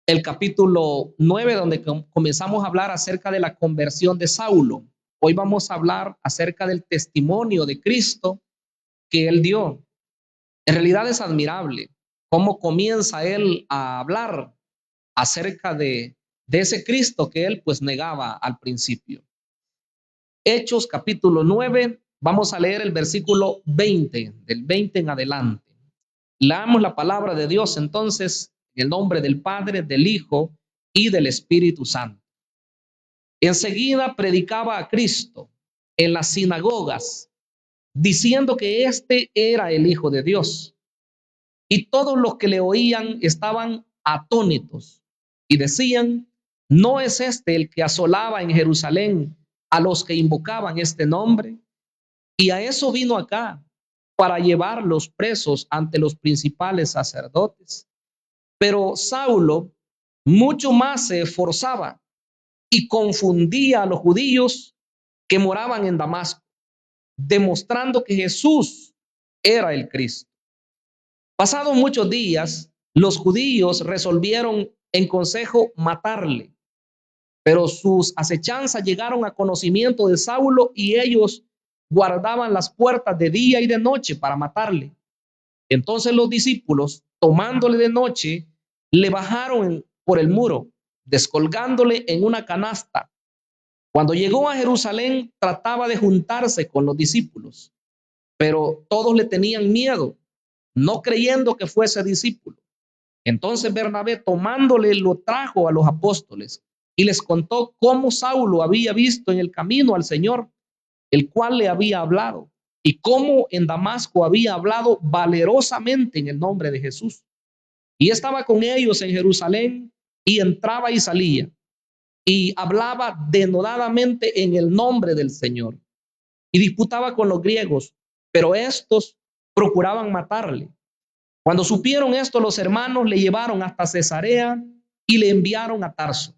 el capítulo 9, donde comenzamos a hablar acerca de la conversión de Saulo. Hoy vamos a hablar acerca del testimonio de Cristo que él dio. En realidad es admirable cómo comienza él a hablar acerca de ese Cristo que él pues negaba al principio. Hechos capítulo 9, vamos a leer el versículo 20, del 20 en adelante. Leamos la palabra de Dios entonces en el nombre del Padre, del Hijo y del Espíritu Santo. Enseguida predicaba a Cristo en las sinagogas, diciendo que éste era el Hijo de Dios. Y todos los que le oían estaban atónitos y decían: ¿no es este el que asolaba en Jerusalén a los que invocaban este nombre? Y a eso vino acá, para llevarlos presos ante los principales sacerdotes. Pero Saulo mucho más se esforzaba y confundía a los judíos que moraban en Damasco, demostrando que Jesús era el Cristo. Pasados muchos días, los judíos resolvieron en consejo matarle, pero sus acechanzas llegaron a conocimiento de Saulo y ellos guardaban las puertas de día y de noche para matarle. Entonces los discípulos, tomándole de noche, le bajaron por el muro, descolgándole en una canasta. Cuando llegó a Jerusalén, trataba de juntarse con los discípulos, pero todos le tenían miedo, no creyendo que fuese discípulo. Entonces Bernabé, tomándole, lo trajo a los apóstoles y les contó cómo Saulo había visto en el camino al Señor, el cual le había hablado, y cómo en Damasco había hablado valerosamente en el nombre de Jesús. Y estaba con ellos en Jerusalén y entraba y salía y hablaba denodadamente en el nombre del Señor y disputaba con los griegos, pero estos procuraban matarle. Cuando supieron esto, los hermanos le llevaron hasta Cesarea y le enviaron a Tarso.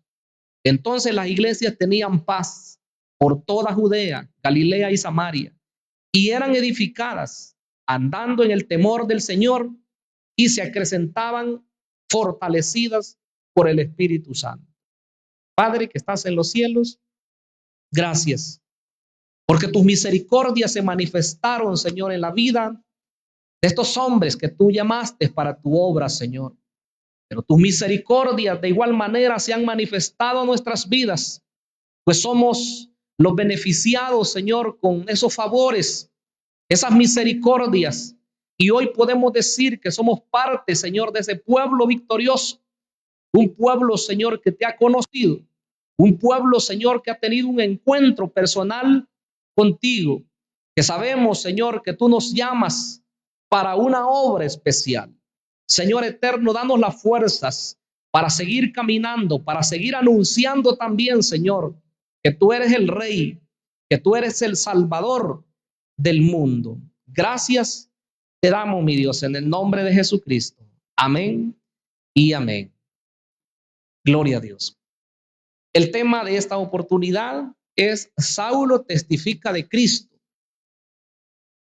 Entonces las iglesias tenían paz por toda Judea, Galilea y Samaria, y eran edificadas andando en el temor del Señor y se acrecentaban fortalecidas por el Espíritu Santo. Padre que estás en los cielos, gracias, porque tus misericordias se manifestaron, Señor, en la vida de estos hombres que tú llamaste para tu obra, Señor. Pero tus misericordias de igual manera se han manifestado en nuestras vidas, pues somos los beneficiados, Señor, con esos favores, esas misericordias. Y hoy podemos decir que somos parte, Señor, de ese pueblo victorioso, un pueblo, Señor, que te ha conocido, un pueblo, Señor, que ha tenido un encuentro personal contigo, que sabemos, Señor, que tú nos llamas para una obra especial. Señor eterno, danos las fuerzas para seguir caminando, para seguir anunciando también, Señor, que tú eres el Rey, que tú eres el Salvador del mundo. Gracias te damos, mi Dios, en el nombre de Jesucristo. Amén y amén. Gloria a Dios. El tema de esta oportunidad es: Saulo testifica de Cristo.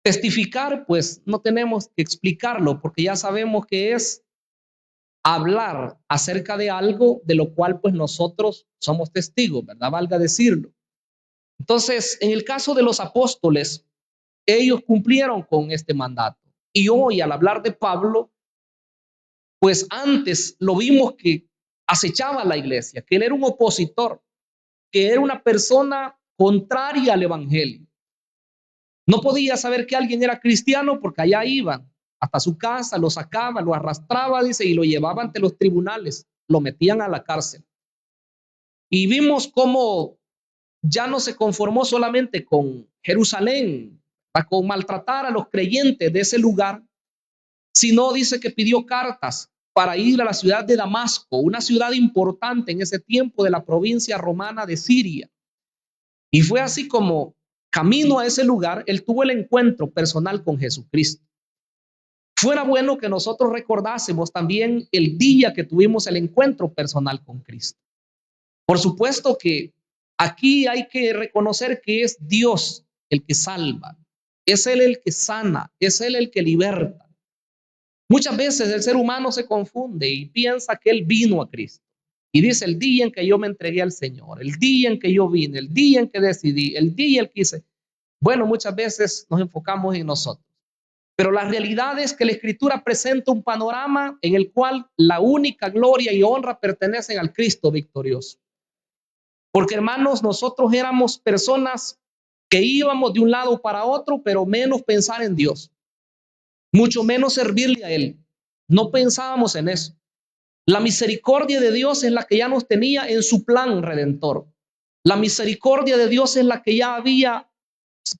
Testificar, pues no tenemos que explicarlo porque ya sabemos que es hablar acerca de algo de lo cual pues nosotros somos testigos, ¿verdad? Valga decirlo. Entonces, en el caso de los apóstoles, ellos cumplieron con este mandato. Y hoy, al hablar de Pablo, pues antes lo vimos que acechaba a la iglesia, que él era un opositor, que era una persona contraria al evangelio. No podía saber que alguien era cristiano porque allá iban hasta su casa, lo sacaba, lo arrastraba, dice, y lo llevaba ante los tribunales, lo metían a la cárcel. Y vimos cómo ya no se conformó solamente con Jerusalén, con maltratar a los creyentes de ese lugar, sino dice que pidió cartas para ir a la ciudad de Damasco, una ciudad importante en ese tiempo de la provincia romana de Siria. Y fue así como, camino a ese lugar, él tuvo el encuentro personal con Jesucristo. Fuera bueno que nosotros recordásemos también el día que tuvimos el encuentro personal con Cristo. Por supuesto que aquí hay que reconocer que es Dios el que salva, es Él el que sana, es Él el que liberta. Muchas veces el ser humano se confunde y piensa que Él vino a Cristo. Y dice, el día en que yo me entregué al Señor, el día en que yo vine, el día en que decidí, el día en que hice. Bueno, muchas veces nos enfocamos en nosotros. Pero la realidad es que la Escritura presenta un panorama en el cual la única gloria y honra pertenecen al Cristo victorioso. Porque hermanos, nosotros éramos personas que íbamos de un lado para otro, pero menos pensar en Dios, mucho menos servirle a Él. No pensábamos en eso. La misericordia de Dios es la que ya nos tenía en su plan redentor. La misericordia de Dios es la que ya había,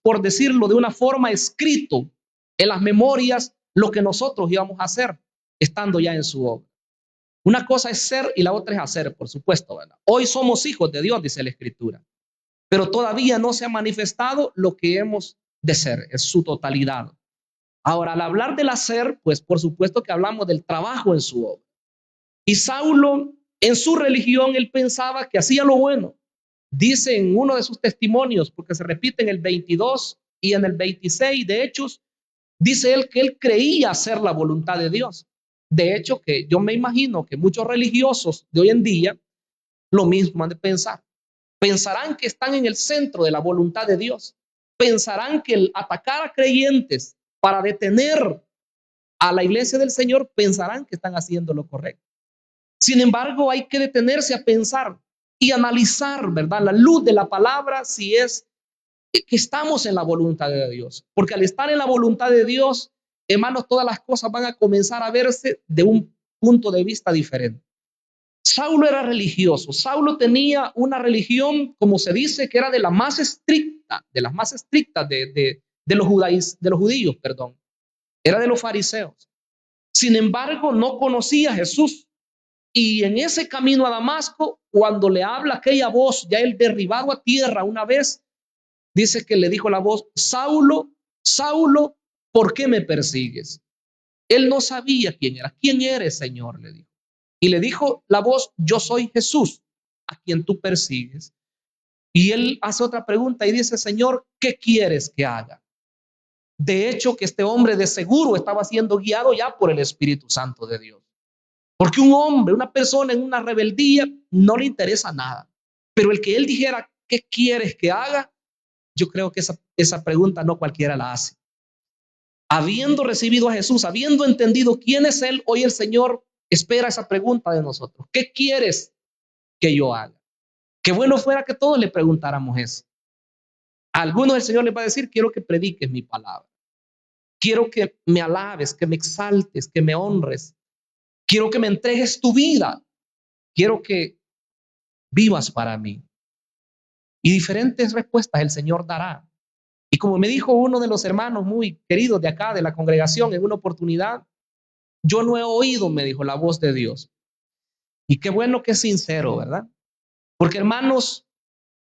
por decirlo de una forma, escrito en las memorias lo que nosotros íbamos a hacer estando ya en su obra. Una cosa es ser y la otra es hacer, por supuesto, ¿verdad? Hoy somos hijos de Dios, dice la Escritura, pero todavía no se ha manifestado lo que hemos de ser, es su totalidad. Ahora, al hablar del hacer, pues por supuesto que hablamos del trabajo en su obra. Y Saulo, en su religión, él pensaba que hacía lo bueno. Dice en uno de sus testimonios, porque se repite en el 22 y en el 26 de Hechos, dice él que él creía hacer la voluntad de Dios. De hecho, que yo me imagino que muchos religiosos de hoy en día lo mismo han de pensar. Pensarán que están en el centro de la voluntad de Dios. Pensarán que el atacar a creyentes para detener a la iglesia del Señor, pensarán que están haciendo lo correcto. Sin embargo, hay que detenerse a pensar y analizar, ¿verdad? La luz de la palabra, si es que estamos en la voluntad de Dios. Porque al estar en la voluntad de Dios, hermanos, todas las cosas van a comenzar a verse de un punto de vista diferente. Saulo era religioso. Saulo tenía una religión, como se dice, que era de la más estricta, de las más estrictas de los judíos, perdón. Era de los fariseos. Sin embargo, no conocía a Jesús. Y en ese camino a Damasco, cuando le habla aquella voz, ya él derribado a tierra una vez, dice que le dijo la voz, Saulo, Saulo, ¿por qué me persigues? Él no sabía quién era. ¿Quién eres, Señor? Le dijo. Y le dijo la voz, yo soy Jesús, a quien tú persigues. Y él hace otra pregunta y dice, Señor, ¿qué quieres que haga? De hecho, que este hombre de seguro estaba siendo guiado ya por el Espíritu Santo de Dios. Porque un hombre, una persona en una rebeldía, no le interesa nada. Pero el que él dijera, ¿qué quieres que haga? Yo creo que esa pregunta no cualquiera la hace. Habiendo recibido a Jesús, habiendo entendido quién es Él, hoy el Señor espera esa pregunta de nosotros. ¿Qué quieres que yo haga? Qué bueno fuera que todos le preguntáramos eso. A algunos el Señor les va a decir, quiero que prediques mi palabra. Quiero que me alabes, que me exaltes, que me honres. Quiero que me entregues tu vida. Quiero que vivas para mí. Y diferentes respuestas el Señor dará. Y como me dijo uno de los hermanos muy queridos de acá, de la congregación, en una oportunidad, yo no he oído, me dijo, la voz de Dios. Y qué bueno que es sincero, ¿verdad? Porque hermanos,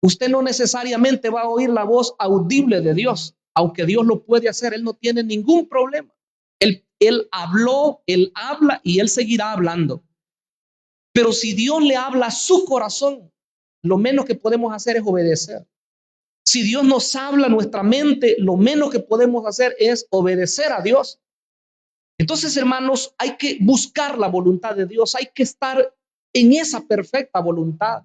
usted no necesariamente va a oír la voz audible de Dios, aunque Dios lo puede hacer, Él no tiene ningún problema. Él habló, Él habla y Él seguirá hablando. Pero si Dios le habla a su corazón, lo menos que podemos hacer es obedecer. Si Dios nos habla a nuestra mente, lo menos que podemos hacer es obedecer a Dios. Entonces, hermanos, hay que buscar la voluntad de Dios, hay que estar en esa perfecta voluntad.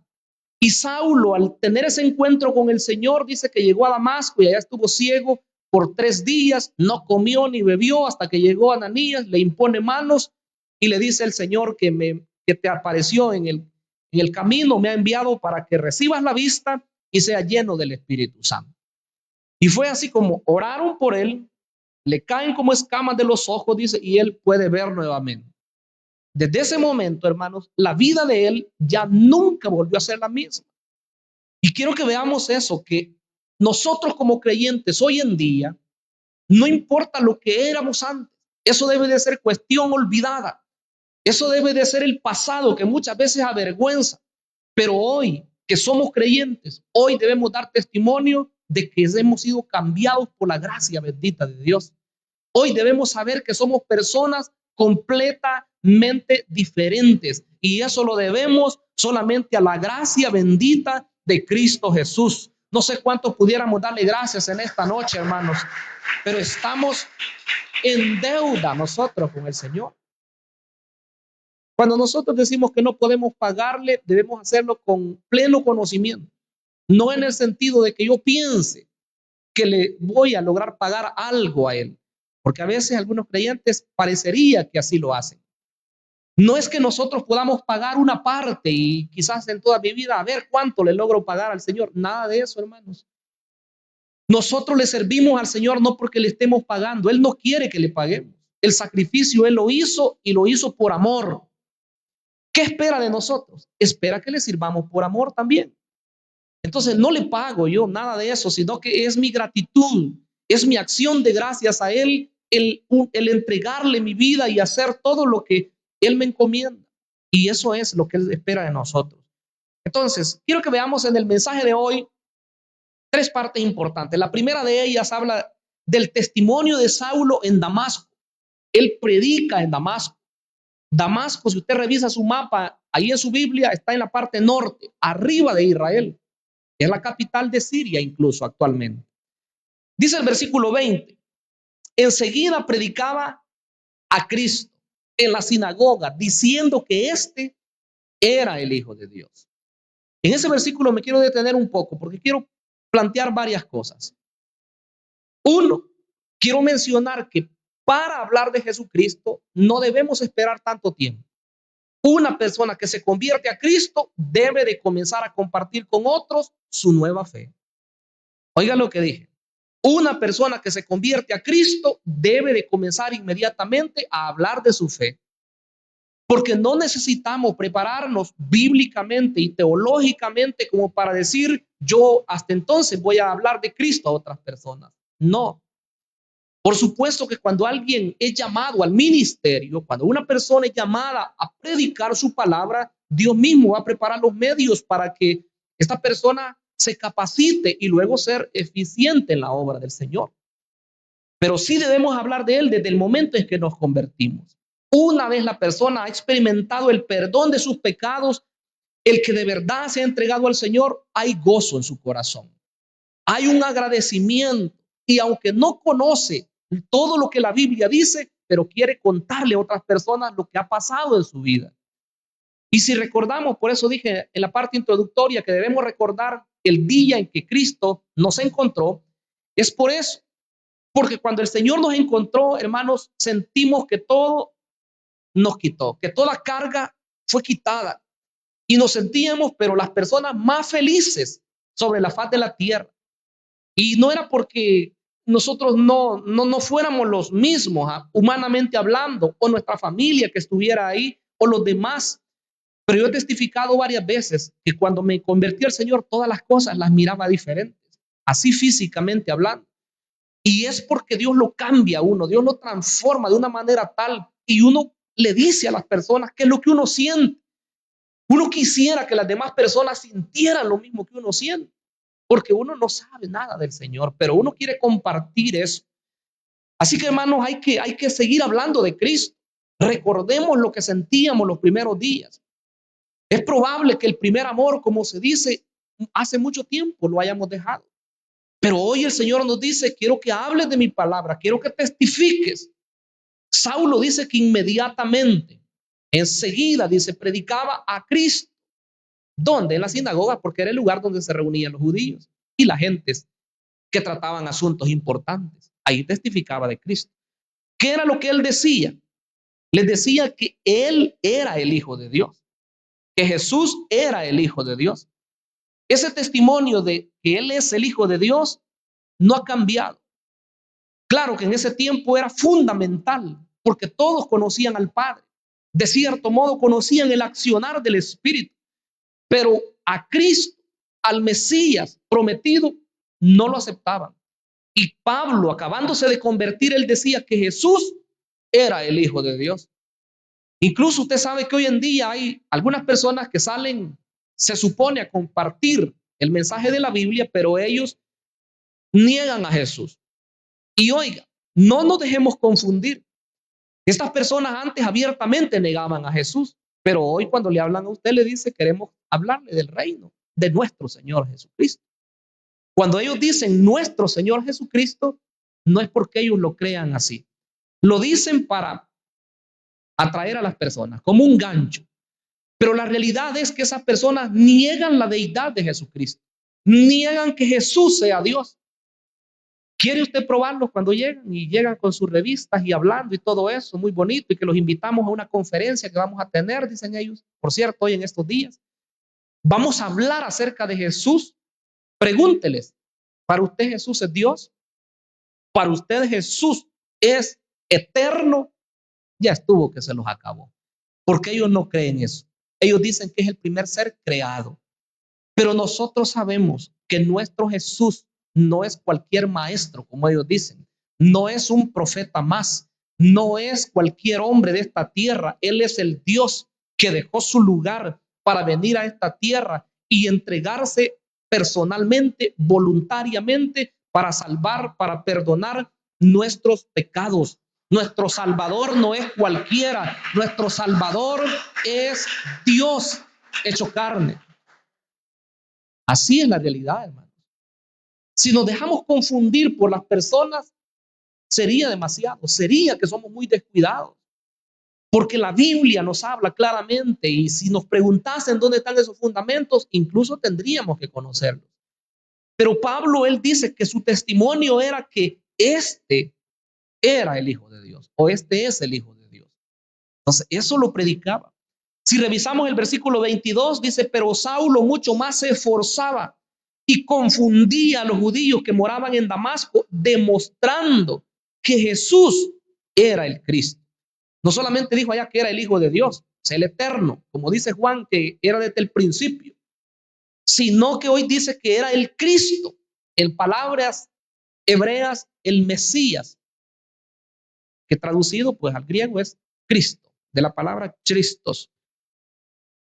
Y Saulo, al tener ese encuentro con el Señor, dice que llegó a Damasco y allá estuvo ciego por 3 días, no comió ni bebió hasta que llegó Ananías, le impone manos y le dice el Señor que te apareció en el camino, me ha enviado para que recibas la vista y sea lleno del Espíritu Santo. Y fue así como oraron por él, le caen como escamas de los ojos, dice, y él puede ver nuevamente. Desde ese momento, hermanos, la vida de él ya nunca volvió a ser la misma. Y quiero que veamos eso, que nosotros como creyentes hoy en día, no importa lo que éramos antes, eso debe de ser cuestión olvidada. Eso debe de ser el pasado que muchas veces avergüenza. Pero hoy que somos creyentes, hoy debemos dar testimonio de que hemos sido cambiados por la gracia bendita de Dios. Hoy debemos saber que somos personas completamente diferentes y eso lo debemos solamente a la gracia bendita de Cristo Jesús. No sé cuántos pudiéramos darle gracias en esta noche, hermanos, pero estamos en deuda nosotros con el Señor. Cuando nosotros decimos que no podemos pagarle, debemos hacerlo con pleno conocimiento. No en el sentido de que yo piense que le voy a lograr pagar algo a él, porque a veces algunos creyentes parecería que así lo hacen. No es que nosotros podamos pagar una parte y quizás en toda mi vida a ver cuánto le logro pagar al Señor. Nada de eso, hermanos. Nosotros le servimos al Señor no porque le estemos pagando. Él no quiere que le paguemos. El sacrificio Él lo hizo y lo hizo por amor. ¿Qué espera de nosotros? Espera que le sirvamos por amor también. Entonces no le pago yo nada de eso, sino que es mi gratitud, es mi acción de gracias a Él, el entregarle mi vida y hacer todo lo que Él me encomienda. Y eso es lo que Él espera de nosotros. Entonces, quiero que veamos en el mensaje de hoy tres partes importantes. La primera de ellas habla del testimonio de Saulo en Damasco. Él predica en Damasco. Damasco, si usted revisa su mapa, ahí en su Biblia está en la parte norte, arriba de Israel. Es la capital de Siria incluso actualmente. Dice el versículo 20, enseguida predicaba a Cristo en la sinagoga, diciendo que éste era el Hijo de Dios. En ese versículo me quiero detener un poco porque quiero plantear varias cosas. Uno, quiero mencionar que para hablar de Jesucristo no debemos esperar tanto tiempo. Una persona que se convierte a Cristo debe de comenzar a compartir con otros su nueva fe. Oiga lo que dije. Una persona que se convierte a Cristo debe de comenzar inmediatamente a hablar de su fe. Porque no necesitamos prepararnos bíblicamente y teológicamente como para decir, yo hasta entonces voy a hablar de Cristo a otras personas. No. Por supuesto que cuando alguien es llamado al ministerio, cuando una persona es llamada a predicar su palabra, Dios mismo va a preparar los medios para que esta persona se capacite y luego ser eficiente en la obra del Señor. Pero sí debemos hablar de Él desde el momento en que nos convertimos. Una vez la persona ha experimentado el perdón de sus pecados, el que de verdad se ha entregado al Señor, hay gozo en su corazón. Hay un agradecimiento y aunque no conoce todo lo que la Biblia dice, pero quiere contarle a otras personas lo que ha pasado en su vida. Y si recordamos, por eso dije en la parte introductoria que debemos recordar el día en que Cristo nos encontró, es por eso, porque cuando el Señor nos encontró, hermanos, sentimos que todo nos quitó, que toda carga fue quitada y nos sentíamos, pero las personas más felices sobre la faz de la tierra. Y no era porque nosotros no fuéramos los mismos, humanamente hablando, o nuestra familia que estuviera ahí, o los demás. Pero yo he testificado varias veces que cuando me convertí al Señor, todas las cosas las miraba diferentes, así físicamente hablando. Y es porque Dios lo cambia a uno, Dios lo transforma de una manera tal, y uno le dice a las personas qué es lo que uno siente. Uno quisiera que las demás personas sintieran lo mismo que uno siente, porque uno no sabe nada del Señor, pero uno quiere compartir eso. Así que, hermanos, hay que seguir hablando de Cristo. Recordemos lo que sentíamos los primeros días. Es probable que el primer amor, como se dice, hace mucho tiempo lo hayamos dejado. Pero hoy el Señor nos dice, quiero que hables de mi palabra, quiero que testifiques. Saulo dice que inmediatamente, enseguida, dice, predicaba a Cristo. ¿Dónde? En la sinagoga, porque era el lugar donde se reunían los judíos y las gentes que trataban asuntos importantes. Ahí testificaba de Cristo. ¿Qué era lo que él decía? Les decía que él era el Hijo de Dios, que Jesús era el Hijo de Dios. Ese testimonio de que Él es el Hijo de Dios no ha cambiado. Claro que en ese tiempo era fundamental porque todos conocían al Padre. De cierto modo conocían el accionar del Espíritu. Pero a Cristo, al Mesías prometido, no lo aceptaban. Y Pablo, acabándose de convertir, él decía que Jesús era el Hijo de Dios. Incluso usted sabe que hoy en día hay algunas personas que salen, se supone, a compartir el mensaje de la Biblia, pero ellos niegan a Jesús. Y oiga, no nos dejemos confundir. Estas personas antes abiertamente negaban a Jesús, pero hoy cuando le hablan a usted le dice, queremos hablarle del reino de nuestro Señor Jesucristo. Cuando ellos dicen nuestro Señor Jesucristo, no es porque ellos lo crean así. Lo dicen para atraer a las personas, como un gancho. Pero la realidad es que esas personas niegan la deidad de Jesucristo, niegan que Jesús sea Dios. ¿Quiere usted probarlos cuando llegan y llegan con sus revistas y hablando y todo eso, muy bonito, y que los invitamos a una conferencia que vamos a tener, dicen ellos, por cierto, hoy en estos días? Vamos a hablar acerca de Jesús. Pregúnteles, ¿para usted Jesús es Dios? ¿Para usted Jesús es eterno? Ya estuvo que se los acabó, porque ellos no creen eso. Ellos dicen que es el primer ser creado, pero nosotros sabemos que nuestro Jesús no es cualquier maestro, como ellos dicen, no es un profeta más, no es cualquier hombre de esta tierra. Él es el Dios que dejó su lugar para venir a esta tierra y entregarse personalmente, voluntariamente, para salvar, para perdonar nuestros pecados. Nuestro Salvador no es cualquiera, nuestro Salvador es Dios hecho carne. Así es la realidad, hermanos. Si nos dejamos confundir por las personas, sería demasiado, sería que somos muy descuidados, porque la Biblia nos habla claramente, y si nos preguntasen dónde están esos fundamentos, incluso tendríamos que conocerlos. Pero Pablo, él dice que su testimonio era que este era el Hijo de Dios, o este es el Hijo de Dios. Entonces, eso lo predicaba. Si revisamos el versículo 22, dice, pero Saulo mucho más se esforzaba y confundía a los judíos que moraban en Damasco, demostrando que Jesús era el Cristo. No solamente dijo allá que era el Hijo de Dios, es el eterno, como dice Juan, que era desde el principio, sino que hoy dice que era el Cristo, en palabras hebreas, el Mesías, que traducido pues al griego es Cristo, de la palabra Christos.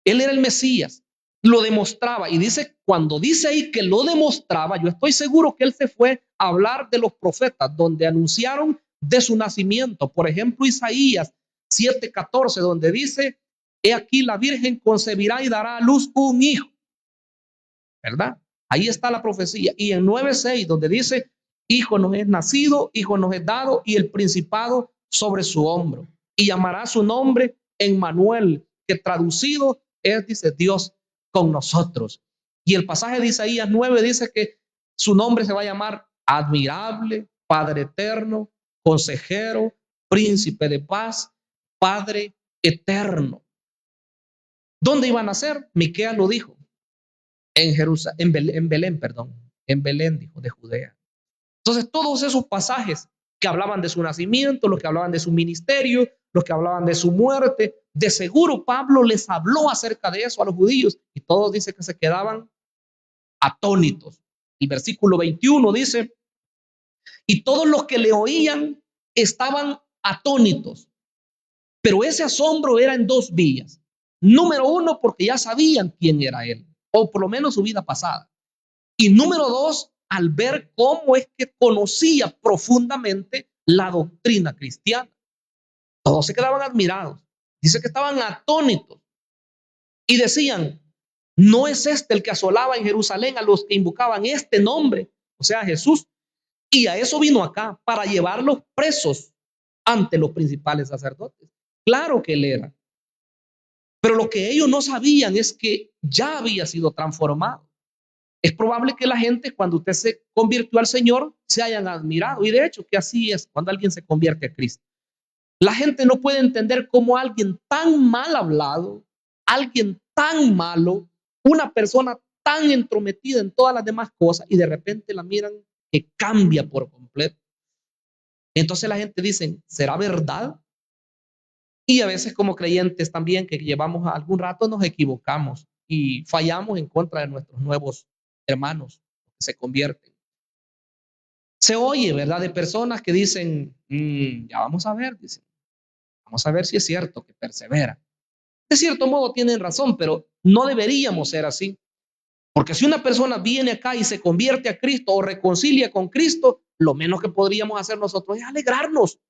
Él era el Mesías, lo demostraba, y dice, cuando dice ahí que lo demostraba, yo estoy seguro que él se fue a hablar de los profetas, donde anunciaron de su nacimiento. Por ejemplo, Isaías 7:14, donde dice, he aquí la Virgen concebirá y dará a luz un hijo, ¿verdad? Ahí está la profecía. Y en 9:6, donde dice, hijo nos es nacido, hijo nos es dado, y el principado sobre su hombro, y llamará su nombre Emmanuel, que traducido es, dice, Dios con nosotros. Y el pasaje de Isaías 9 dice que su nombre se va a llamar admirable, Padre eterno, consejero, príncipe de paz, Padre eterno. ¿Dónde iban a nacer? Miqueas lo dijo, en Jerusalén, en Belén, perdón, en Belén, dijo, de Judea. Entonces, todos esos pasajes que hablaban de su nacimiento, los que hablaban de su ministerio, los que hablaban de su muerte, de seguro Pablo les habló acerca de eso a los judíos, y todos dicen que se quedaban atónitos. El versículo 21 dice, y todos los que le oían estaban atónitos, pero ese asombro era en dos vías. Número uno, porque ya sabían quién era él, o por lo menos su vida pasada. Y número dos, al ver cómo es que conocía profundamente la doctrina cristiana. Todos se quedaban admirados. Dice que estaban atónitos y decían, ¿no es este el que asolaba en Jerusalén a los que invocaban este nombre? O sea, Jesús. Y a eso vino acá, para llevarlos presos ante los principales sacerdotes. Claro que él era. Pero lo que ellos no sabían es que ya había sido transformado. Es probable que la gente, cuando usted se convirtió al Señor, se hayan admirado. Y de hecho, que así es cuando alguien se convierte a Cristo. La gente no puede entender cómo alguien tan mal hablado, alguien tan malo, una persona tan entrometida en todas las demás cosas, y de repente la miran que cambia por completo. Entonces la gente dice, ¿será verdad? Y a veces como creyentes también, que llevamos algún rato, nos equivocamos y fallamos en contra de nuestros nuevos hermanos que se convierten. Se oye, ¿verdad?, de personas que dicen, ya vamos a ver, dicen, vamos a ver si es cierto que persevera. De cierto modo tienen razón, pero no deberíamos ser así. Porque si una persona viene acá y se convierte a Cristo o reconcilia con Cristo, lo menos que podríamos hacer nosotros es alegrarnos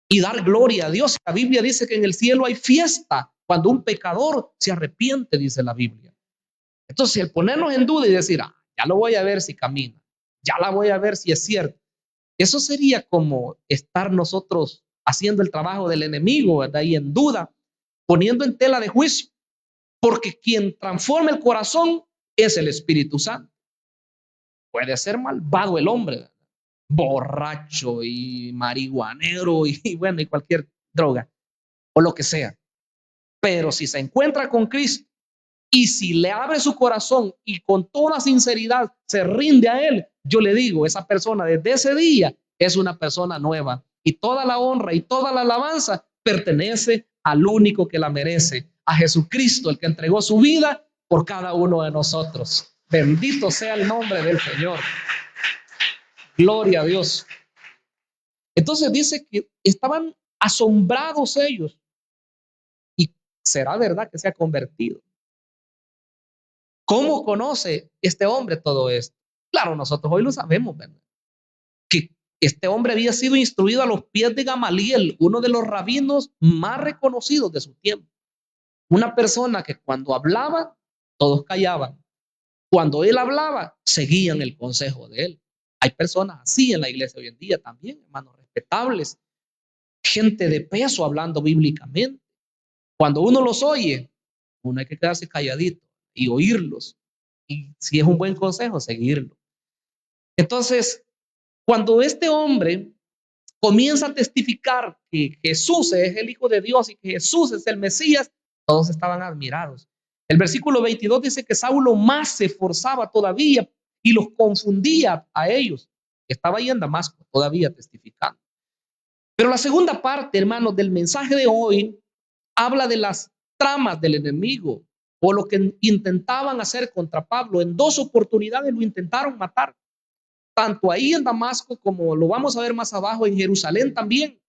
y dar gloria a Dios. La Biblia dice que en el cielo hay fiesta cuando un pecador se arrepiente, dice la Biblia. Entonces, el ponernos en duda y decir, ya lo voy a ver si camina, ya la voy a ver si es cierto, eso sería como estar nosotros haciendo el trabajo del enemigo, ¿verdad? Y en duda, poniendo en tela de juicio, porque quien transforma el corazón es el Espíritu Santo. Puede ser malvado el hombre, ¿verdad? Borracho y marihuanero y bueno, y cualquier droga o lo que sea. Pero si se encuentra con Cristo y si le abre su corazón y con toda sinceridad se rinde a Él, yo le digo, esa persona desde ese día es una persona nueva y toda la honra y toda la alabanza pertenece al único que la merece, a Jesucristo, el que entregó su vida por cada uno de nosotros. Bendito sea el nombre del Señor. Gloria a Dios. Entonces dice que estaban asombrados ellos. ¿Y será verdad que se ha convertido? ¿Cómo conoce este hombre todo esto? Claro, nosotros hoy lo sabemos, ¿verdad? Que este hombre había sido instruido a los pies de Gamaliel, uno de los rabinos más reconocidos de su tiempo. Una persona que cuando hablaba, todos callaban. Cuando él hablaba, seguían el consejo de él. Hay personas así en la iglesia hoy en día también, hermanos, respetables, gente de peso hablando bíblicamente. Cuando uno los oye, uno hay que quedarse calladito y oírlos. Y si es un buen consejo, seguirlo. Entonces, cuando este hombre comienza a testificar que Jesús es el Hijo de Dios y que Jesús es el Mesías, todos estaban admirados. El versículo 22 dice que Saulo más se esforzaba todavía y los confundía a ellos. Estaba ahí en Damasco todavía testificando. Pero la segunda parte, hermanos, del mensaje de hoy habla de las tramas del enemigo o lo que intentaban hacer contra Pablo. En dos oportunidades lo intentaron matar, tanto ahí en Damasco como lo vamos a ver más abajo en Jerusalén también.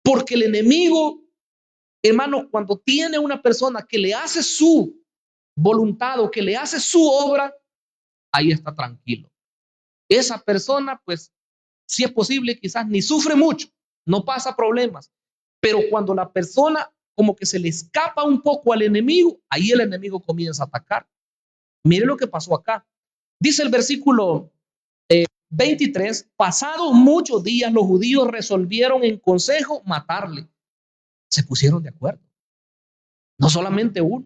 Porque el enemigo, hermano, cuando tiene una persona que le hace su voluntad o que le hace su obra, ahí está tranquilo. Esa persona, pues, si es posible, quizás ni sufre mucho, no pasa problemas. Pero cuando la persona como que se le escapa un poco al enemigo, ahí el enemigo comienza a atacar. Mire lo que pasó acá. Dice el versículo 23, pasados muchos días los judíos resolvieron en consejo matarle. Se pusieron de acuerdo. No solamente uno,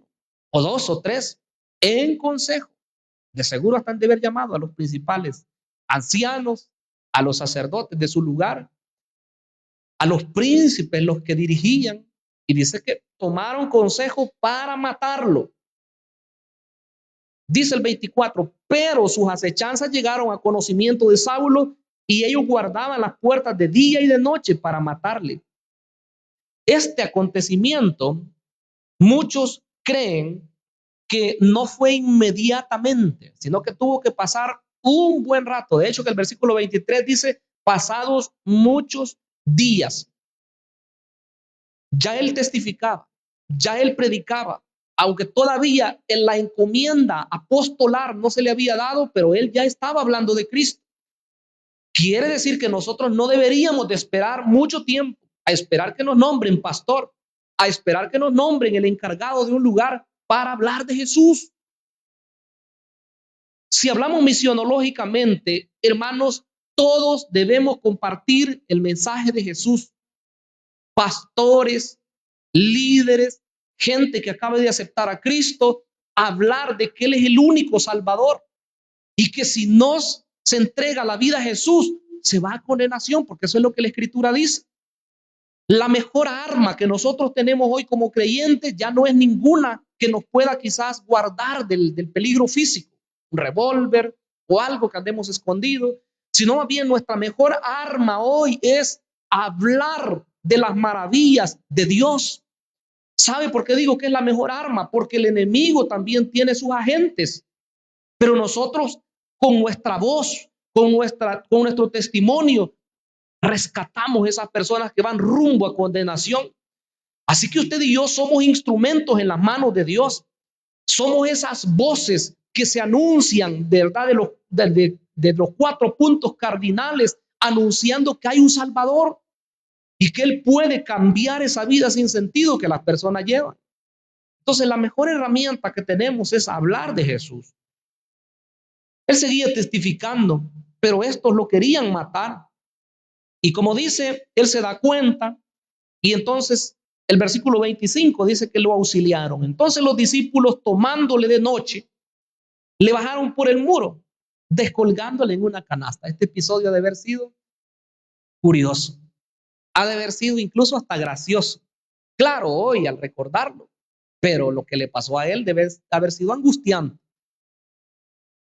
o dos, o tres, en consejo. De seguro hasta han de haber llamado a los principales ancianos, a los sacerdotes de su lugar, a los príncipes, los que dirigían, y dice que tomaron consejo para matarlo. Dice el 24, pero sus acechanzas llegaron a conocimiento de Saulo y ellos guardaban las puertas de día y de noche para matarle. Este acontecimiento, muchos creen que no fue inmediatamente, sino que tuvo que pasar un buen rato. De hecho, que el versículo 23 dice, pasados muchos días. Ya él testificaba, ya él predicaba, aunque todavía en la encomienda apostolar no se le había dado, pero él ya estaba hablando de Cristo. Quiere decir que nosotros no deberíamos de esperar mucho tiempo a esperar que nos nombren pastor, a esperar que nos nombren el encargado de un lugar para hablar de Jesús. Si hablamos misionológicamente, hermanos, todos debemos compartir el mensaje de Jesús. Pastores, líderes, gente que acabe de aceptar a Cristo, hablar de que Él es el único Salvador y que si no se entrega la vida a Jesús, se va a condenación, porque eso es lo que la Escritura dice. La mejor arma que nosotros tenemos hoy como creyentes ya no es ninguna que nos pueda quizás guardar del peligro físico, un revólver o algo que andemos escondido, sino más bien nuestra mejor arma hoy es hablar de las maravillas de Dios. ¿Sabe por qué digo que es la mejor arma? Porque el enemigo también tiene sus agentes, pero nosotros con nuestra voz, con nuestro testimonio, rescatamos esas personas que van rumbo a condenación. Así que usted y yo somos instrumentos en las manos de Dios. Somos esas voces que se anuncian, ¿verdad? De los 4 puntos cardinales, anunciando que hay un Salvador y que Él puede cambiar esa vida sin sentido que las personas llevan. Entonces, la mejor herramienta que tenemos es hablar de Jesús. Él seguía testificando, pero estos lo querían matar. Y como dice, él se da cuenta y entonces el versículo 25 dice que lo auxiliaron. Entonces los discípulos tomándole de noche, le bajaron por el muro, descolgándole en una canasta. Este episodio ha de haber sido curioso, ha de haber sido incluso hasta gracioso. Claro, hoy al recordarlo, pero lo que le pasó a él debe haber sido angustiante.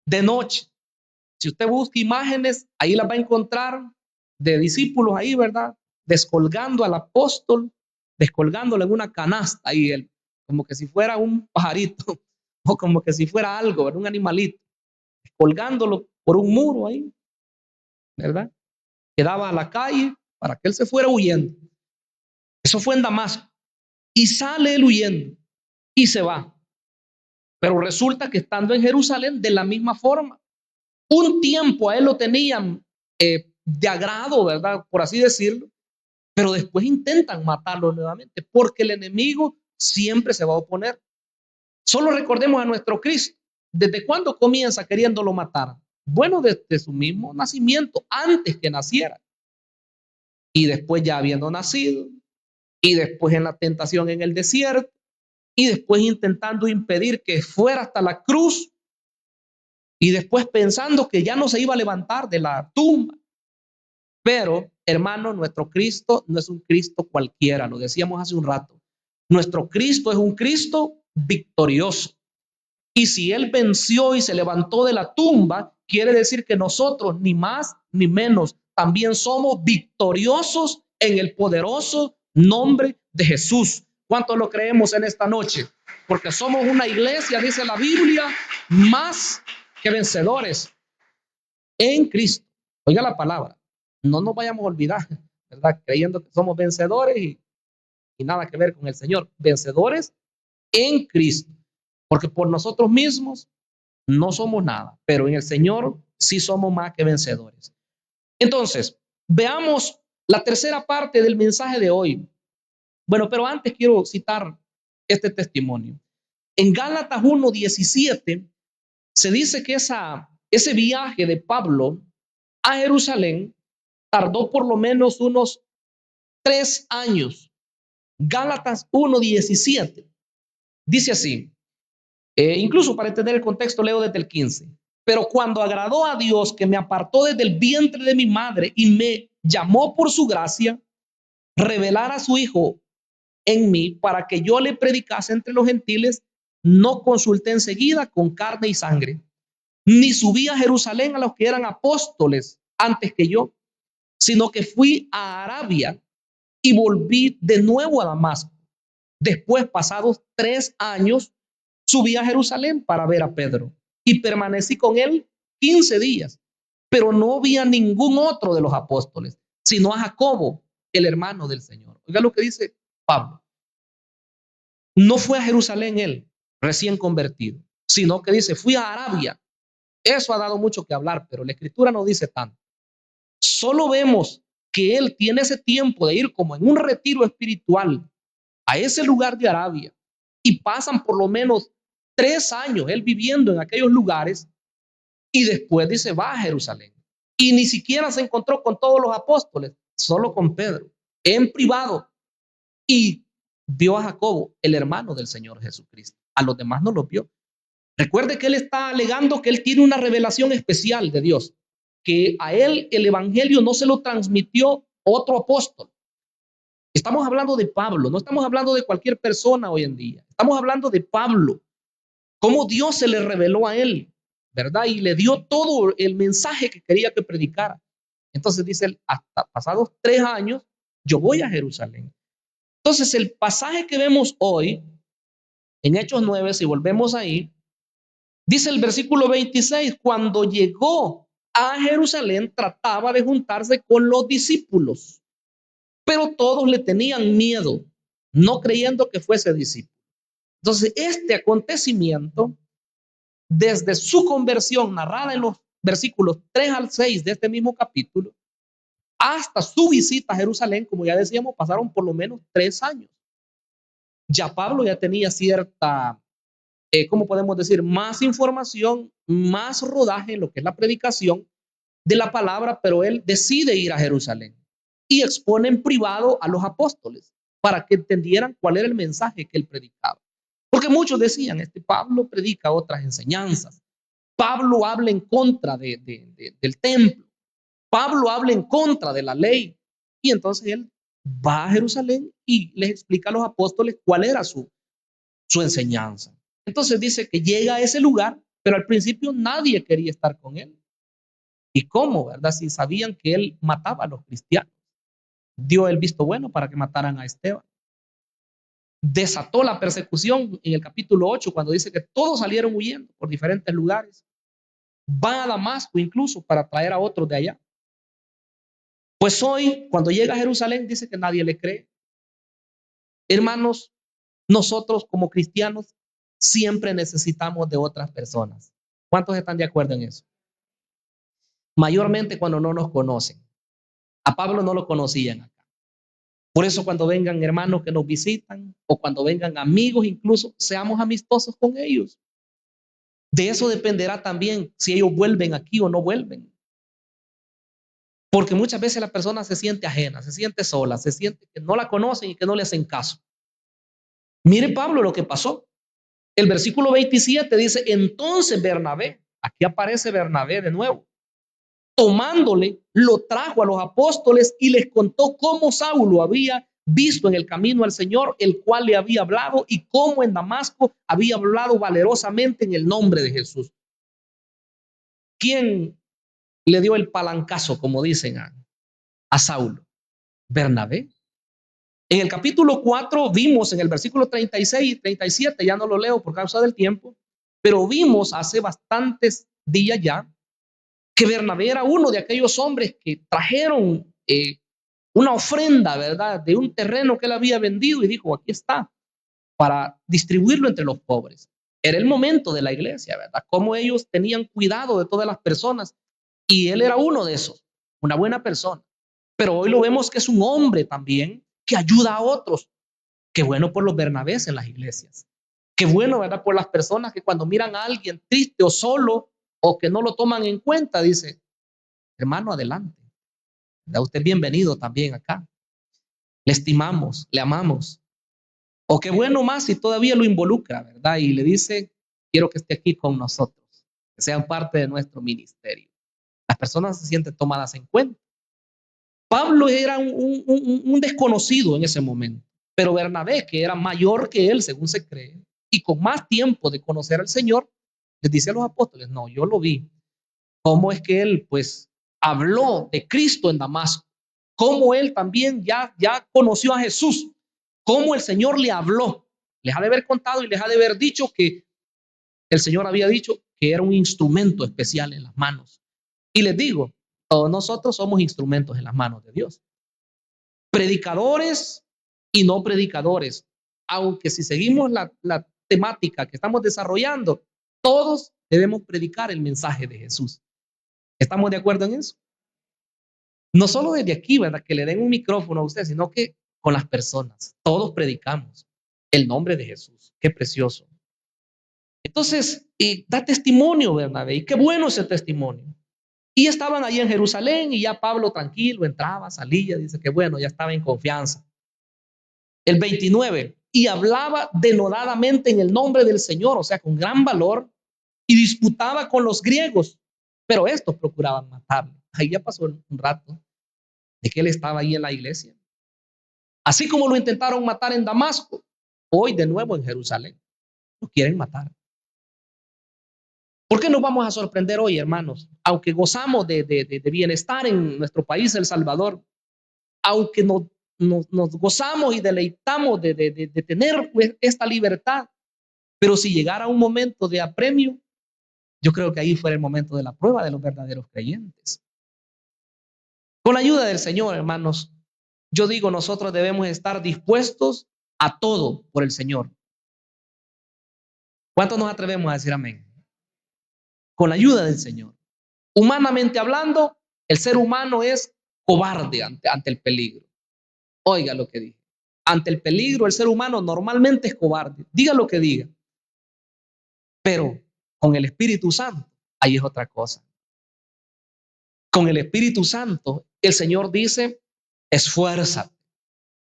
De noche, si usted busca imágenes, ahí las va a encontrar de discípulos ahí, ¿verdad? Descolgando al apóstol, descolgándolo en una canasta y él, como que si fuera un pajarito o como que si fuera algo, ¿verdad? Un animalito, colgándolo por un muro ahí, ¿verdad? Que daba a la calle para que él se fuera huyendo. Eso fue en Damasco. Y sale él huyendo y se va. Pero resulta que estando en Jerusalén, de la misma forma, un tiempo a él lo tenían de agrado, ¿verdad? Por así decirlo, pero después intentan matarlo nuevamente, porque el enemigo siempre se va a oponer. Solo recordemos a nuestro Cristo. ¿Desde cuándo comienza queriéndolo matar? Bueno, desde su mismo nacimiento, antes que naciera. Y después ya habiendo nacido, y después en la tentación en el desierto, y después intentando impedir que fuera hasta la cruz, y después pensando que ya no se iba a levantar de la tumba. Pero, hermano, nuestro Cristo no es un Cristo cualquiera, lo decíamos hace un rato. Nuestro Cristo es un Cristo victorioso. Y si Él venció y se levantó de la tumba, quiere decir que nosotros, ni más ni menos, también somos victoriosos en el poderoso nombre de Jesús. ¿Cuánto lo creemos en esta noche? Porque somos una iglesia, dice la Biblia, más que vencedores en Cristo. Oiga la palabra. No nos vayamos a olvidar, ¿verdad? Creyendo que somos vencedores y nada que ver con el Señor. Vencedores en Cristo. Porque por nosotros mismos no somos nada, pero en el Señor sí somos más que vencedores. Entonces, veamos la tercera parte del mensaje de hoy. Bueno, pero antes quiero citar este testimonio. En Gálatas 1:17 se dice que ese viaje de Pablo a Jerusalén tardó por lo menos unos 3 años. Gálatas 1:17 dice así, incluso para entender el contexto leo desde el 15. Pero cuando agradó a Dios que me apartó desde el vientre de mi madre y me llamó por su gracia, revelar a su Hijo en mí para que yo le predicase entre los gentiles, no consulté enseguida con carne y sangre, ni subí a Jerusalén a los que eran apóstoles antes que yo, sino que fui a Arabia y volví de nuevo a Damasco. Después, pasados 3 años, subí a Jerusalén para ver a Pedro y permanecí con él 15 días, pero no vi a ningún otro de los apóstoles, sino a Jacobo, el hermano del Señor. Oiga lo que dice Pablo. No fue a Jerusalén él, recién convertido, sino que dice, fui a Arabia. Eso ha dado mucho que hablar, pero la escritura no dice tanto. Solo vemos que él tiene ese tiempo de ir como en un retiro espiritual a ese lugar de Arabia y pasan por lo menos 3 años él viviendo en aquellos lugares y después dice va a Jerusalén y ni siquiera se encontró con todos los apóstoles, solo con Pedro en privado y vio a Jacobo, el hermano del Señor Jesucristo. A los demás no los vio. Recuerde que él está alegando que él tiene una revelación especial de Dios, que a él el evangelio no se lo transmitió otro apóstol. Estamos hablando de Pablo, no estamos hablando de cualquier persona hoy en día. Estamos hablando de Pablo, cómo Dios se le reveló a él, ¿verdad? Y le dio todo el mensaje que quería que predicara. Entonces dice él, hasta pasados 3 años, yo voy a Jerusalén. Entonces el pasaje que vemos hoy, en Hechos 9, si volvemos ahí, dice el versículo 26, cuando llegó a Jerusalén, trataba de juntarse con los discípulos, pero todos le tenían miedo, no creyendo que fuese discípulo. Entonces, este acontecimiento, desde su conversión narrada en los versículos 3 al 6 de este mismo capítulo, hasta su visita a Jerusalén, como ya decíamos, pasaron por lo menos 3 años. Ya Pablo ya tenía cierta, ¿cómo podemos decir? Más información, más rodaje en lo que es la predicación de la palabra, pero él decide ir a Jerusalén. y expone en privado a los apóstoles para que entendieran cuál era el mensaje que él predicaba. Porque muchos decían, este Pablo predica otras enseñanzas. Pablo habla en contra del templo. Pablo habla en contra de la ley. Y entonces él va a Jerusalén y les explica a los apóstoles cuál era su enseñanza. Entonces dice que llega a ese lugar, pero al principio nadie quería estar con él. ¿Y cómo, verdad? Si sabían que él mataba a los cristianos. Dio el visto bueno para que mataran a Esteban. Desató la persecución en el capítulo 8 cuando dice que todos salieron huyendo por diferentes lugares. Van a Damasco incluso para traer a otros de allá. Pues hoy, cuando llega a Jerusalén, dice que nadie le cree. Hermanos, nosotros como cristianos siempre necesitamos de otras personas. ¿Cuántos están de acuerdo en eso? Mayormente cuando no nos conocen. A Pablo no lo conocían acá. Por eso cuando vengan hermanos que nos visitan o cuando vengan amigos incluso, seamos amistosos con ellos. De eso dependerá también si ellos vuelven aquí o no vuelven. Porque muchas veces la persona se siente ajena, se siente sola, se siente que no la conocen y que no le hacen caso. Mire Pablo lo que pasó. El versículo 27 dice, entonces Bernabé, aquí aparece Bernabé de nuevo, tomándole, lo trajo a los apóstoles y les contó cómo Saulo había visto en el camino al Señor, el cual le había hablado, y cómo en Damasco había hablado valerosamente en el nombre de Jesús. ¿Quién le dio el palancazo, como dicen a Saulo? Bernabé. En el capítulo 4 vimos en el versículo 36 y 37, ya no lo leo por causa del tiempo, pero vimos hace bastantes días ya que Bernabé era uno de aquellos hombres que trajeron una ofrenda, ¿verdad? De un terreno que él había vendido y dijo, aquí está, para distribuirlo entre los pobres. Era el momento de la iglesia, ¿verdad? Cómo ellos tenían cuidado de todas las personas y él era uno de esos, una buena persona. Pero hoy lo vemos que es un hombre también que ayuda a otros. Qué bueno por los Bernabés en las iglesias. Qué bueno, ¿verdad? Por las personas que cuando miran a alguien triste o solo o que no lo toman en cuenta, dice, hermano, adelante. Da usted bienvenido también acá. Le estimamos, le amamos. O qué bueno más si todavía lo involucra, ¿verdad? Y le dice, quiero que esté aquí con nosotros, que sean parte de nuestro ministerio. Las personas se sienten tomadas en cuenta. Pablo era un desconocido en ese momento, pero Bernabé, que era mayor que él, según se cree, y con más tiempo de conocer al Señor, les dice a los apóstoles, no, yo lo vi. ¿Cómo es que él, pues, habló de Cristo en Damasco? ¿Cómo él también ya conoció a Jesús? ¿Cómo el Señor le habló? Les ha de haber contado y les ha de haber dicho que el Señor había dicho que era un instrumento especial en las manos. Y les digo, todos nosotros somos instrumentos en las manos de Dios. Predicadores y no predicadores. Aunque si seguimos la temática que estamos desarrollando, todos debemos predicar el mensaje de Jesús. ¿Estamos de acuerdo en eso? No solo desde aquí, ¿verdad? Que le den un micrófono a usted, sino que con las personas. Todos predicamos el nombre de Jesús. Qué precioso. Entonces, da testimonio, Bernabé, y qué bueno ese testimonio. Y estaban allí en Jerusalén y ya Pablo tranquilo entraba, salía, dice que bueno, ya estaba en confianza. El 29, y hablaba denodadamente en el nombre del Señor, o sea, con gran valor, y disputaba con los griegos, pero estos procuraban matarlo. Ahí ya pasó un rato de que él estaba ahí en la iglesia. Así como lo intentaron matar en Damasco, hoy de nuevo en Jerusalén, lo quieren matar. ¿Por qué nos vamos a sorprender hoy, hermanos? Aunque gozamos de bienestar en nuestro país, El Salvador, aunque nos gozamos y deleitamos de tener esta libertad, pero si llegara un momento de apremio, yo creo que ahí fue el momento de la prueba de los verdaderos creyentes. Con la ayuda del Señor, hermanos, yo digo, nosotros debemos estar dispuestos a todo por el Señor. ¿Cuántos nos atrevemos a decir amén? Con la ayuda del Señor. Humanamente hablando, el ser humano es cobarde ante el peligro. Oiga lo que dije. Ante el peligro, el ser humano normalmente es cobarde. Diga lo que diga. Pero con el Espíritu Santo, ahí es otra cosa. Con el Espíritu Santo, el Señor dice, esfuérzate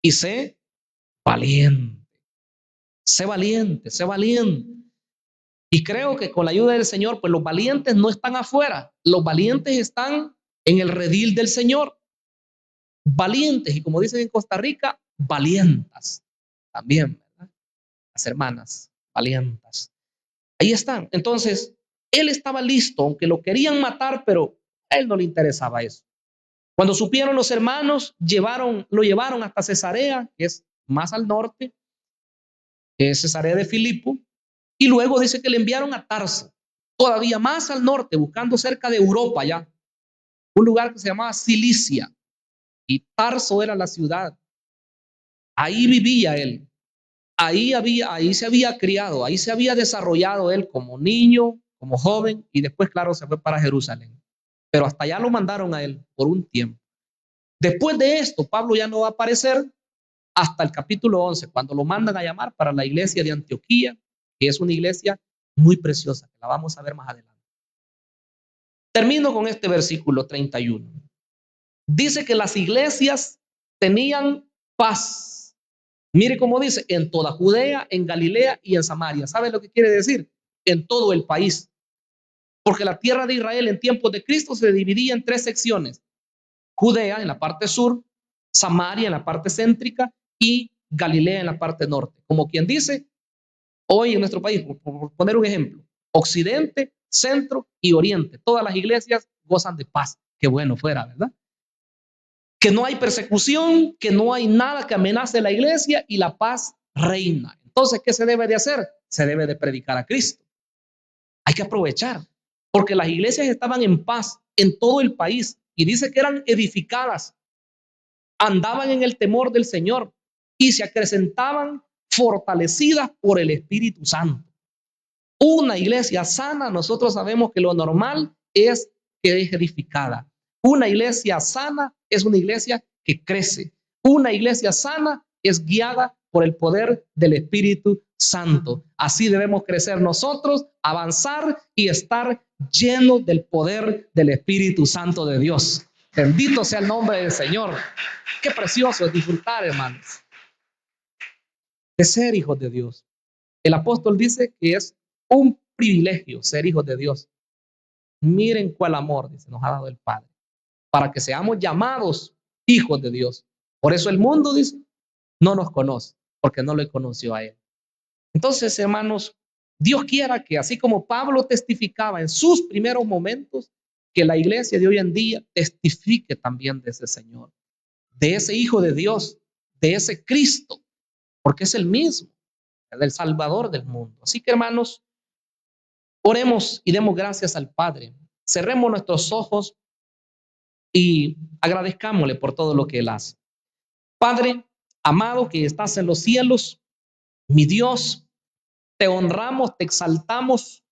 y sé valiente. Sé valiente, sé valiente. Y creo que con la ayuda del Señor, pues los valientes no están afuera, los valientes están en el redil del Señor. Valientes, y como dicen en Costa Rica, valientas también, ¿verdad? Las hermanas, valientas. Ahí están. Entonces, él estaba listo, aunque lo querían matar, pero a él no le interesaba eso. Cuando supieron los hermanos, lo llevaron hasta Cesarea, que es más al norte, que es Cesarea de Filipo, y luego dice que le enviaron a Tarso, todavía más al norte, buscando cerca de Europa ya, un lugar que se llamaba Cilicia, y Tarso era la ciudad. Ahí vivía él, ahí se había criado, ahí se había desarrollado él como niño, como joven, y después, claro, se fue para Jerusalén. Pero hasta allá lo mandaron a él por un tiempo. Después de esto, Pablo ya no va a aparecer hasta el capítulo 11, cuando lo mandan a llamar para la iglesia de Antioquía, que es una iglesia muy preciosa, que la vamos a ver más adelante. Termino con este versículo 31. Dice que las iglesias tenían paz. Mire cómo dice, en toda Judea, en Galilea y en Samaria. ¿Sabe lo que quiere decir? En todo el país. Porque la tierra de Israel en tiempos de Cristo se dividía en tres secciones. Judea en la parte sur, Samaria en la parte céntrica y Galilea en la parte norte. Como quien dice, hoy en nuestro país, por poner un ejemplo, occidente, centro y oriente. Todas las iglesias gozan de paz. Qué bueno fuera, ¿verdad? Que no hay persecución, que no hay nada que amenace la iglesia y la paz reina. Entonces, ¿qué se debe de hacer? Se debe de predicar a Cristo. Hay que aprovechar, porque las iglesias estaban en paz en todo el país y dice que eran edificadas, andaban en el temor del Señor y se acrecentaban fortalecidas por el Espíritu Santo. Una iglesia sana, nosotros sabemos que lo normal es que es edificada. Una iglesia sana es una iglesia que crece. Una iglesia sana es guiada por el poder del Espíritu Santo. Así debemos crecer nosotros, avanzar y estar llenos del poder del Espíritu Santo de Dios. Bendito sea el nombre del Señor. Qué precioso es disfrutar, hermanos, de ser hijos de Dios. El apóstol dice que es un privilegio ser hijos de Dios. Miren cuál amor, dice, nos ha dado el Padre, para que seamos llamados hijos de Dios. Por eso el mundo, dice, no nos conoce, porque no le conoció a Él. Entonces, hermanos, Dios quiera que así como Pablo testificaba en sus primeros momentos, que la iglesia de hoy en día testifique también de ese Señor, de ese Hijo de Dios, de ese Cristo, porque es el mismo, el Salvador del mundo. Así que, hermanos, oremos y demos gracias al Padre. Cerremos nuestros ojos y agradezcámosle por todo lo que Él hace. Padre amado que estás en los cielos, mi Dios, te honramos, te exaltamos.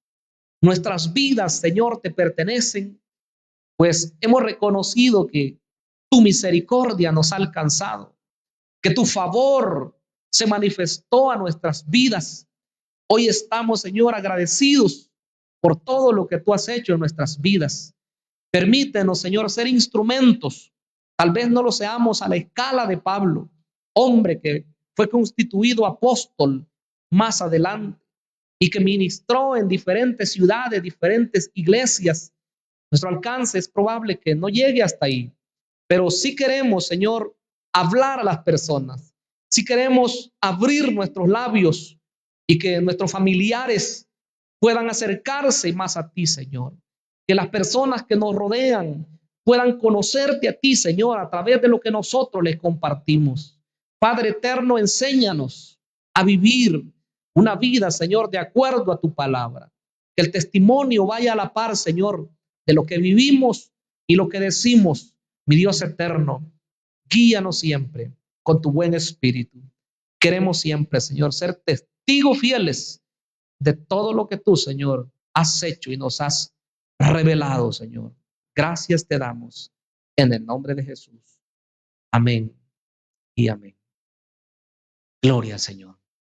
Nuestras vidas, Señor, te pertenecen, pues hemos reconocido que tu misericordia nos ha alcanzado, que tu favor se manifestó a nuestras vidas. Hoy estamos, Señor, agradecidos por todo lo que tú has hecho en nuestras vidas. Permítenos, Señor, ser instrumentos. Tal vez no lo seamos a la escala de Pablo, hombre que fue constituido apóstol más adelante y que ministró en diferentes ciudades, diferentes iglesias. Nuestro alcance es probable que no llegue hasta ahí, pero sí queremos, Señor, hablar a las personas. Sí queremos abrir nuestros labios y que nuestros familiares puedan acercarse más a ti, Señor. Que las personas que nos rodean puedan conocerte a ti, Señor, a través de lo que nosotros les compartimos. Padre eterno, enséñanos a vivir una vida, Señor, de acuerdo a tu palabra. Que el testimonio vaya a la par, Señor, de lo que vivimos y lo que decimos. Mi Dios eterno, guíanos siempre con tu buen espíritu. Queremos siempre, Señor, ser testigos fieles de todo lo que tú, Señor, has hecho y nos has revelado, Señor. Gracias te damos en el nombre de Jesús. Amén y amén. Gloria al Señor.